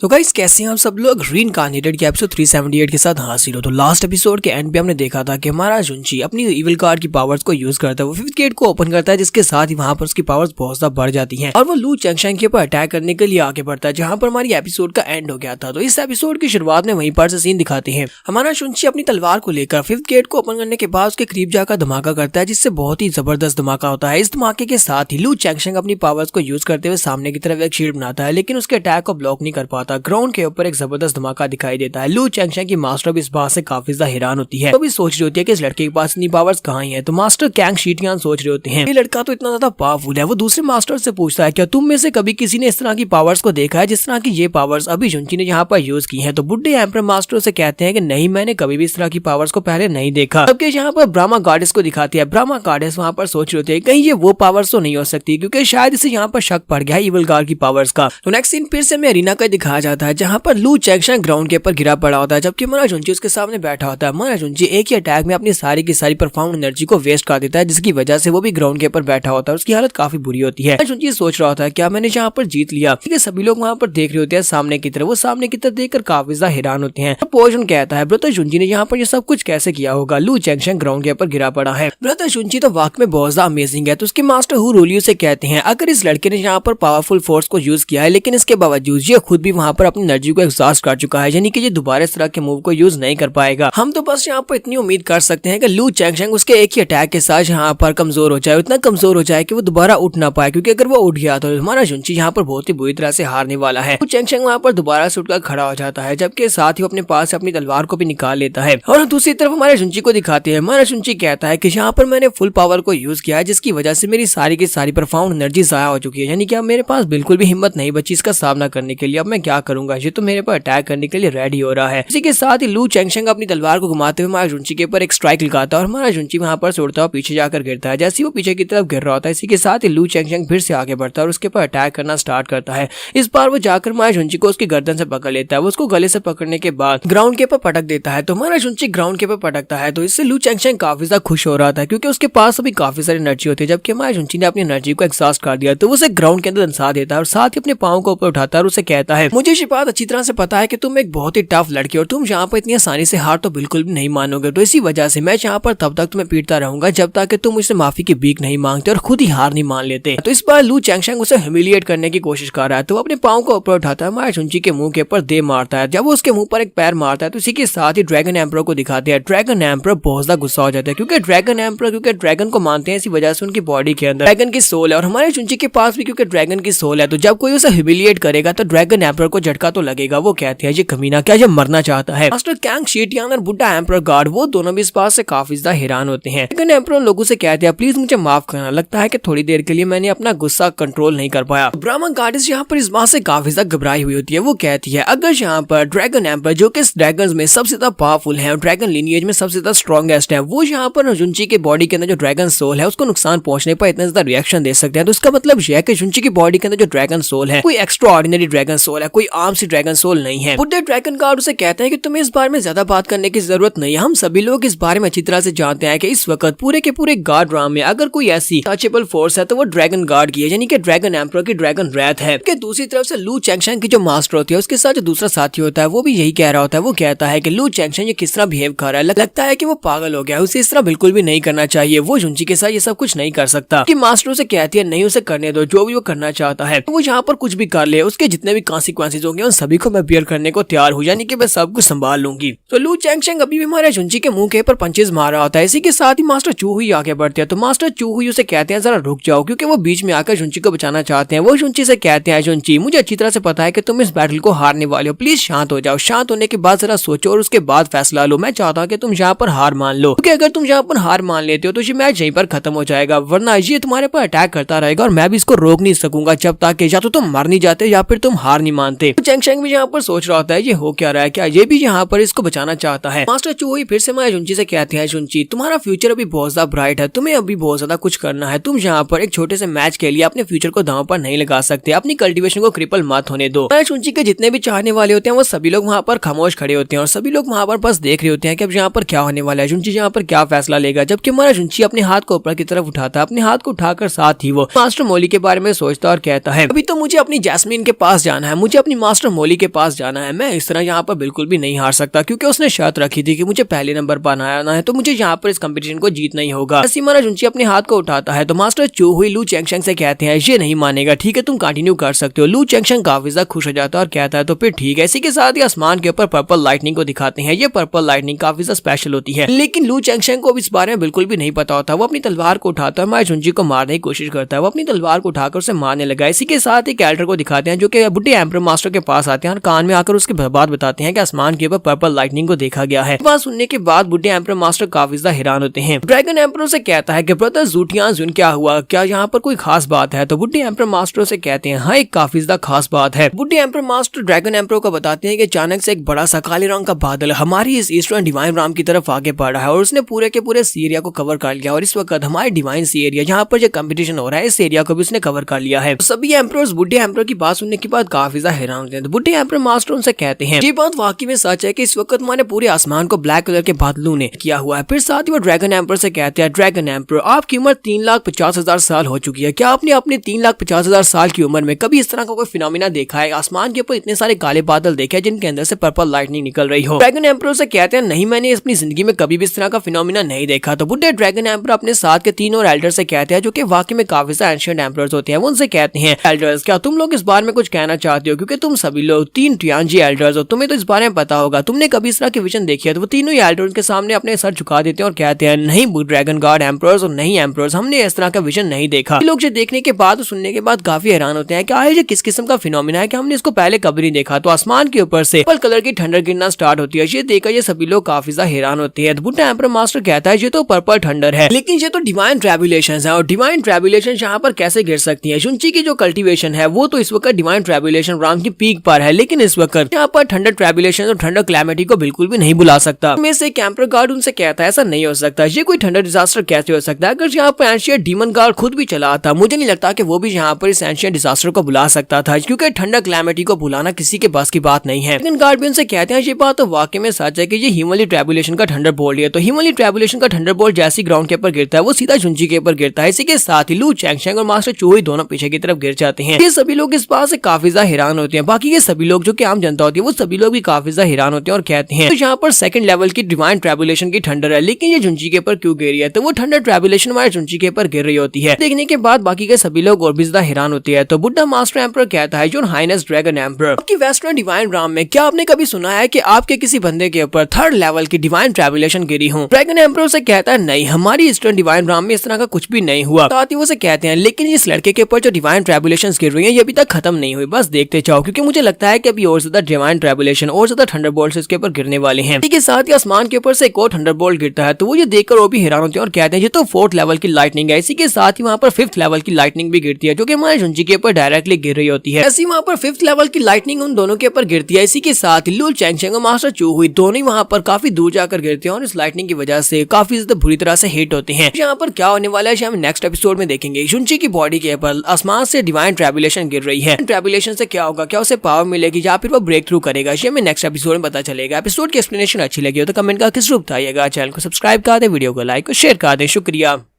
तो गाइस कैसे हैं आप सब लोग। रीइंकार्नेटेड के एपिसोड 378 के साथ हाजिर हो। तो लास्ट एपिसोड के एंड पे हमने देखा था कि हमारा जुंची अपनी इविल कार्ड की पावर्स को यूज करता है, वो फिफ्थ गेट को ओपन करता है, जिसके साथ ही वहां पर उसकी पावर्स बहुत ज्यादा बढ़ जाती हैं और वो लू चैंगशैंग के ऊपर अटैक करने के लिए आगे बढ़ता है, जहां पर हमारी एपिसोड का एंड हो गया था। तो इस एपिसोड की शुरुआत में वहीं पर से सीन दिखाते हैं। हमारा जुंची अपनी तलवार को लेकर फिफ्थ गेट को ओपन करने के बाद उसके करीब जाकर धमाका करता है, जिससे बहुत ही जबरदस्त धमाका होता है। इस धमाके के साथ ही लू चैंगशैंग अपनी पावर्स को यूज करते हुए सामने की तरफ एक शील्ड बनाता है, लेकिन उसके अटैक को ब्लॉक नहीं कर पाता। ग्राउंड के ऊपर एक जबरदस्त धमाका दिखाई देता है। लू चैंगशैंग की मास्टर भी इस बात से काफी ज्यादा हैरान होती है। तो भी सोच रही होती है कि इस लड़के के पास इतनी पावर्स कहाँ है। तो मास्टर कैंग शीटियान सोच रहे होते हैं ये लड़का तो इतना ज्यादा पावरफुल है। वो दूसरे मास्टर से पूछता है क्या तुम में से कभी किसी ने इस तरह की पावर्स को देखा है जिस तरह की ये पावर्स अभी जुंची ने यहाँ पर यूज की है। तो बुड्ढे एम्पर मास्टर से कहते हैं कि नहीं, मैंने कभी भी इस तरह की पावर्स को पहले नहीं देखा। जबकि यहाँ पर ब्रह्मा गॉडेस को दिखाती है। ब्रह्मा गॉडेस वहाँ पर सोच रहे होते हैं कहीं ये वो पावर्स तो नहीं हो सकती, क्योंकि शायद इसे यहाँ पर शक पड़ गया है इविल गॉड की पावर्स का। तो नेक्स्ट सीन फिर से हमें अरीना का दिखाया जाता है, जहाँ पर लू चैंगशैंग ग्राउंड के ऊपर गिरा पड़ा होता है, जबकि हमारा जुंची उसके सामने बैठा होता है। हमारा जुंची एक ही अटैक में अपनी सारी की सारी परफॉर्म एनर्जी को वेस्ट कर देता है, जिसकी वजह से वो भी ग्राउंड के ऊपर बैठा होता है। उसकी हालत काफी बुरी होती है। जुंची सोच रहा होता है क्या मैंने यहाँ पर जीत लिया। ठीक है, सभी लोग वहाँ पर देख रहे होते हैं सामने की तरफ। वो सामने की तरफ देखकर काफी ज्यादा हैरान होते हैं। पोजन कहता है ब्रदर जुंची ने यहाँ पर ये सब कुछ कैसे किया होगा। लू चैंगशैंग ग्राउंड के ऊपर गिरा पड़ा है। ब्रदर जुंची तो वाकई में बहुत ज्यादा अमेजिंग है। तो उसके मास्टर हु रोलियो से कहते हैं अगर इस लड़के ने यहाँ पर पावरफुल फोर्स को यूज किया है, लेकिन इसके बावजूद ये खुद भी वहाँ पर अपनी एनर्जी को एग्जॉस्ट कर चुका है, यानी कि ये दोबारा इस तरह के मूव को यूज नहीं कर पाएगा। हम तो बस यहाँ पर इतनी उम्मीद कर सकते हैं कि लू चैंगशैंग उसके एक ही अटैक के साथ यहाँ पर कमजोर हो जाए, इतना कमजोर हो जाए कि वो दोबारा उठ ना पाए, क्योंकि अगर वो उठ गया तो हमारा जुंची यहाँ पर बहुत ही बुरी तरह से हारने वाला है। लू चैंगशैंग वहाँ पर दोबारा से उठकर खड़ा हो जाता है, जबकि साथ ही अपने पास से अपनी तलवार को भी निकाल लेता है और दूसरी तरफ हमारे जुंची को दिखाते हैं। हमारा जुंची कहता है कि यहाँ पर मैंने फुल पावर को यूज किया है, जिसकी वजह से मेरी सारी की सारी परफॉर्म एनर्जी जाया हो चुकी है, यानी कि अब मेरे पास बिल्कुल भी हिम्मत नहीं बची इसका सामना करने के लिए। अब मैं क्या करूंगा, ये तो मेरे पर अटैक करने के लिए रेडी हो रहा है। इसी के साथ ही लू चैंगशैंग अपनी तलवार को घुमाते हुए हमारे जुंची के ऊपर एक स्ट्राइक लगाता है और हमारा जुंची वहां पर उड़ता हुआ पीछे जाकर गिरता है। जैसे ही वो पीछे की तरफ गिर रहा होता है, इसी के साथ ही लू चैंगशैंग फिर से आगे बढ़ता है और उसके ऊपर अटैक करना स्टार्ट करता है। इस बार वो जाकर हमारे जुंची को उसकी गर्दन से पकड़ लेता है। वो उसको गले से पकड़ने के बाद ग्राउंड के ऊपर पटक देता है। तो हमारा जुंची ग्राउंड के ऊपर पटकता है, तो इससे लू चैंगशैंग काफी ज्यादा खुश हो रहा था, क्योंकि उसके पास अभी काफी सारी एनर्जी होती है। जबकि हमारे जुंची ने अपनी एनर्जी को एग्जॉस्ट कर दिया, तो उसे ग्राउंड के अंदर धंसा देता है और साथ ही अपने पाँव को ऊपर उठाता है और उसे कहता है मुझे ये बात अच्छी तरह से पता है कि तुम एक बहुत ही टफ लड़की और तुम यहाँ पर इतनी आसानी से हार तो बिल्कुल भी नहीं मानोगे। तो इसी वजह से मैं यहाँ पर तब तक तुम्हें पीटता रहूंगा जब तक कि तुम मुझसे माफी की भीख नहीं मांगते और खुद ही हार नहीं मान लेते। तो इस बार लू चैंगशैंग उसे ह्यूमिलिएट करने की कोशिश कर रहा है, तो अपने पाँव को ऊपर उठाता है, हमारे जुंची के मुंह के ऊपर दे मारता है। जब वो उसके मुंह पर एक पैर मारता है, तो इसी के साथ ही ड्रैगन एम्पर को दिखाते हैं। ड्रैगन एम्पर बहुत ज्यादा गुस्सा हो जाता है, क्योंकि ड्रैगन को मानते हैं, इसी वजह से उनकी बॉडी के अंदर ड्रैगन की सोल है और हमारे जुंची के पास भी क्योंकि ड्रैगन की सोल है। तो जब कोई उसे ह्यूमिलिएट करेगा तो ड्रैगन एम्पर को झटका तो लगेगा। वो कहते हैं ये कमीना क्या ये मरना चाहता है। मास्टर कैंग शीटियान और बुड्ढा एम्पर गार्ड वो दोनों भी इस बात से काफी ज्यादा हैरान होते हैं। ड्रैगन एम्पर उन लोगों से कहते हैं प्लीज मुझे माफ करना, लगता है कि थोड़ी देर के लिए मैंने अपना गुस्सा कंट्रोल नहीं कर पाया। ब्रह्मा गॉडेस यहाँ पर इस बात से काफी ज्यादा घबराई हुई होती है। वो कहती है अगर यहाँ पर ड्रैगन एम्पर जो कि ड्रैगन्स में सबसे ज्यादा पावरफुल है और ड्रैगन लिनिएज में सबसे ज्यादा स्ट्रॉन्गेस्ट है, वो यहाँ पर जुंची के बॉडी के अंदर जो ड्रैगन सोल है उसको नुकसान पहुंचने पर इतना ज्यादा रिएक्शन दे सकते हैं। तो इसका मतलब यह है कि जुंची की बॉडी के अंदर जो ड्रैगन सोल है कोई एक्स्ट्रा ऑर्डिनरी ड्रैगन सोल है, कोई आम सी ड्रैगन सोल नहीं है। बुड्ढे ड्रैगन गार्ड उसे कहते हैं कि तुम्हें इस बारे में ज्यादा बात करने की जरूरत नहीं है, हम सभी लोग इस बारे में अच्छी तरह से जानते हैं कि इस वक्त पूरे के पूरे गार्ड राम में अगर कोई ऐसी टचेबल फोर्स है तो वो ड्रैगन गार्ड की है, यानी कि ड्रैगन एम्पर की ड्रैगन रैथ है। कि दूसरी तरफ से लू चैंगशैंग की जो मास्टर होती है उसके साथ जो दूसरा साथी होता है वो भी यही कह रहा होता है। वो कहता है कि लू चैंगशैंग ये किस तरह बिहेव कर रहा है, लगता है कि वो पागल हो गया है, उसे इस तरह बिल्कुल भी नहीं करना चाहिए, वो जुंची के साथ ये सब कुछ नहीं कर सकता। कि मास्टर उसे कहती है नहीं, उसे करने दो, जो भी वो करना चाहता है वो यहाँ पर कुछ भी कर ले, उसके जितने भी कॉन्सिक्वेंसेस होंगे उन सभी को मैं बियर करने को तैयार हूँ, यानी कि मैं सब कुछ संभाल लूंगी। तो लू चैंगशैंग अभी भी हमारे जुंची के मुंह के पर पंचेस मार रहा होता है। इसी के साथ ही मास्टर चू हुई आगे बढ़ते हैं। तो मास्टर चू हुई उसे कहते हैं जरा रुक जाओ, क्योंकि वो बीच में आकर जुंची को बचाना चाहते हैं। वो जुंची से कहते हैं जुंची मुझे अच्छी तरह से पता है कि तुम इस बैटल को हारने वाले हो, प्लीज शांत हो जाओ, शांत होने के बाद जरा सोचो और उसके बाद फैसला लो। मैं चाहता हूँ कि तुम यहाँ पर हार मान लो, क्योंकि अगर तुम यहाँ पर हार मान लेते हो तो ये मैच यहीं पर खत्म हो जाएगा, वरना ये तुम्हारे पर अटैक करता रहेगा और मैं भी इसको रोक नहीं सकूंगा जब तक कि या तो तुम मर नहीं जाते या फिर तुम हार नहीं मानते। तो चैंगशैंग भी यहाँ पर सोच रहा होता है ये हो क्या रहा है, क्या ये भी यहाँ पर इसको बचाना चाहता है। मास्टर चू हुई फिर से मैं जुंची से कहते हैं जुंची तुम्हारा फ्यूचर अभी बहुत ज्यादा ब्राइट है, तुम्हें अभी बहुत ज्यादा कुछ करना है, तुम यहाँ पर एक छोटे से मैच के लिए अपने फ्यूचर को दांव पर नहीं लगा सकते, अपनी कल्टीवेशन को क्रिपल मत होने दो। जुंची के जितने भी चाहने वाले होते हैं वो सभी लोग वहाँ पर खामोश खड़े होते हैं और सभी लोग वहाँ पर बस देख रहे होते हैं कि अब यहाँ पर क्या होने वाला है, जुंची यहाँ पर क्या फैसला लेगा। जबकि हमारा जुंची अपने हाथ को ऊपर की तरफ उठाता है, अपने हाथ को उठाकर साथ ही वो मास्टर मोली के बारे में सोचता और कहता है अभी तो मुझे अपनी जैस्मीन के पास जाना है, मुझे अपनी मास्टर मोली के पास जाना है। मैं इस तरह यहाँ पर बिल्कुल भी नहीं हार सकता, क्योंकि उसने शर्त रखी थी कि मुझे पहले नंबर पर आना है, तो मुझे यहाँ पर इस कंपटीशन को जीतना ही होगा। ऐसे ही महाराज जुनची अपने हाथ को उठाता है तो मास्टर चू हुई लू चेंगशेंग से कहते हैं ये नहीं मानेगा, ठीक है तुम कंटिन्यू कर सकते हो। लू चेंगशेंग काफी ज्यादा खुश हो जाता है और कहता है तो फिर ठीक है। इसी के साथ ही आसमान के ऊपर पर्पल लाइटनिंग को दिखाते हैं। ये पर्पल लाइटनिंग काफी ज्यादा स्पेशल होती है, लेकिन लू चेंगशेंग को इस बारे में बिल्कुल भी नहीं पता होता। वो अपनी तलवार को उठाता है, महाराज जुनची को मारने की कोशिश करता है। वो अपनी तलवार को उठाकर उसे मारने लगा। इसी के साथ ही कैरेक्टर को दिखाते हैं जो कि बुड्ढे एम्परर मास्टर के पास आते हैं और कान में आकर उसके बात बताते हैं कि आसमान के ऊपर पर्पल लाइटनिंग को देखा गया है। बात सुनने के बाद बुड्ढे एम्परर मास्टर काफी ज्यादा हैरान होते हैं। ड्रैगन एम्परर से कहता है कि ब्रदर ज़ूटियान जुन क्या हुआ, क्या यहाँ पर कोई खास बात है? तो बुड्ढे एम्परर मास्टर से कहते हैं हाँ एक काफी ज्यादा खास बात है। बुड्ढे एम्परर मास्टर ड्रैगन एम्परर को बताते हैं कि अचानक से एक बड़ा सा काले रंग का बादल हमारी इस ईस्टर्न डिवाइन राम की तरफ आगे बढ़ रहा है और उसने पूरे के पूरे सी एरिया को कवर कर लिया। और इस वक्त हमारे डिवाइन सी एरिया जहाँ पर जो कंपटीशन हो रहा है इस एरिया को भी उसने कवर कर लिया है। सभी एम्परर्स बुड्ढे एम्परर की बात सुनने के बाद काफी ज्यादा हैरान होते हैं। तो बुड्ढे एम्परर मास्टर उनसे कहते हैं ये बात वाकई में सच है कि इस वक्त हमारे पूरे आसमान को ब्लैक कलर के बादलों ने किया हुआ है। फिर साथ ही वो ड्रैगन एम्परर से कहते हैं ड्रैगन एम्परर आपकी उम्र 3,50,000 साल हो चुकी है, क्या आपने अपने 3,50,000 साल की उम्र में कभी इस तरह का कोई फिनोमिना देखा है? आसमान के ऊपर इतने सारे काले बादल देखे हैं जिनके अंदर से पर्पल लाइटनिंग निकल रही हो। ड्रैगन एम्परर से कहते हैं नहीं मैंने अपनी जिंदगी में कभी भी इस तरह का फिनोमिना नहीं देखा। तो बुड्ढे ड्रैगन एम्परर अपने साथ के 3 और एल्डर से कहते हैं जो कि वाकई में काफी सारे एंशिएंट एम्परर्स होते हैं। वो उनसे कहते हैं एल्डर्स क्या तुम लोग इस बारे में कुछ कहना चाहते हो, क्योंकि तुम सभी लोग 3 टियांजी एल्डर्स हो, तुम्हें तो इस बारे में पता होगा, तुमने कभी इस तरह की विजन देखी है? तो वो तीनों ही एल्डर्स के सामने अपने सर झुका देते हैं और कहते हैं नहीं ड्रैगन गॉड एम्परर्स और नहीं एम्परर्स, हमने इस तरह का विजन नहीं देखा। लोग जो देखने के बाद और सुनने के बाद काफी हैरान होते हैं कि आखिर ये किस किस्म का फिनोमिना है कि हमने इसको पहले कभी नहीं देखा। तो आसमान के ऊपर से पर्पल कलर की ठंडर गिरना स्टार्ट होती है। ये देखकर ये सभी लोग काफी ज्यादा हैरान होते हैं। बुड्ढा एम्परर मास्टर कहता है ये तो पर्पल ठंडर है, लेकिन ये तो डिवाइन ट्रैबुलेशन है और डिवाइन ट्रैबुलेशन यहाँ पर कैसे गिर सकती है? जुनची की जो कल्टीवेशन है वो तो इस वक्त डिवाइन ट्रैबुलेशन राम की पीक पर है, लेकिन इस वक्त यहाँ पर ठंडर ट्रैबुलेशन और ठंडर क्लैमिटी को बिल्कुल भी नहीं बुला सकता। में से एम्परर गार्ड उनसे कहता है ऐसा नहीं हो सकता, ये कोई ठंडर डिजास्टर कैसे हो सकता है? अगर यहाँ पर एंशिएंट डीमन गार्ड खुद भी चला था, मुझे नहीं लगता कि वो भी यहाँ पर इस एंशिएंट डिजास्टर को बुला सकता था, क्योंकि ठंडर क्लैमिटी को बुलाना किसी के बस की बात नहीं है। लेकिन गार्ड भी उनसे कहते हैं ये बात तो वाकई में सच है कि ये हिमालय ट्रैबुलेशन का ठंडर बोल्ट है। तो हिमालय ट्रैबुलेशन का ठंडर बोल्ट जैसी ग्राउंड के ऊपर गिरता है वो सीधा जुनची के ऊपर गिरता है। इसी के साथ ही लू चेंगशेंग और मास्टर चू दोनों पीछे की तरफ गिर जाते हैं। ये सभी लोग इस बात से काफी ज्यादा हैरान होते हैं। बाकी ये सभी लोग जो कि आम जनता होती है वो सभी लोग भी काफी ज्यादा हैरान होते हैं और कहते हैं तो यहाँ पर सेकंड लेवल की डिवाइन ट्रैबुलेशन की ठंडर है, लेकिन ये जुनची के ऊपर क्यों गिर रही है? तो वो ठंडर ट्रैबुलेशन हमारे जुनची के ऊपर गिर रही होती है। देखने के बाद बाकी के सभी लोग और भी ज्यादा हैरान होते हैं। तो बुड्ढा मास्टर एम्परर कहता है योर हाइनेस ड्रैगन एम्परर, आपकी वेस्टर्न डिवाइन राम में क्या आपने कभी सुना है कि आपके किसी बंदे के ऊपर 3rd लेवल की डिवाइन ट्रैबुलेशन गिरी हो? ड्रैगन एम्परर से कहता है नहीं, हमारी ईस्टर्न डिवाइन राम में इस तरह का कुछ भी नहीं हुआ। साथ ही वो से कहते हैं लेकिन इस लड़के के ऊपर जो डिवाइन ट्रैबुलेशंस गिर रही हैं ये अभी तक खत्म नहीं हुई, बस देखते जाओ, क्योंकि मुझे लगता है कि अभी और ज्यादा डिवाइन ट्रैबुलेशन और ज्यादा थंडरबोल्ट्स इसके ऊपर गिरने वाले हैं। ठीक है, साथ ही आसमान के ऊपर से एक और थंडरबोल्ट गिरता है तो वो ये देखकर वो भी हैरान होते हैं और कहते हैं ये तो 4th लेवल की लाइटनिंग है। इसी के साथ ही वहाँ पर 5th लेवल की लाइटनिंग भी गिरती है जो कि हमारे जुनची के ऊपर डायरेक्टली गिर रही होती है। ऐसी वहाँ पर 5th लेवल की लाइटनिंग उन दोनों के ऊपर गिरती है। इसी के साथ लू चेंगशेंग और मास्टर चू हुई दोनों ही वहाँ पर काफी दूर जाकर गिरते हैं और इस लाइटनिंग की वजह से काफी ज्यादा बुरी तरह से हिट होते हैं। यहाँ पर क्या होने वाला है हम नेक्स्ट एपिसोड में देखेंगे। जुनची की बॉडी के ऊपर आसमान से डिवाइन ट्रैबुलेशन गिर रही है। ट्रैबुलेशन से क्या होगा, क्या उसे पावर मिलेगी या फिर वो ब्रेक थ्रू करेगा, ये हमें नेक्स्ट एपिसोड में पता चलेगा। एपिसोड की एक्सप्लेनेशन अच्छी लगी हो तो कमेंट करके जरूर बताइएगा। चैनल को सब्सक्राइब कर दे, वीडियो को लाइक और शेयर कर दे। शुक्रिया।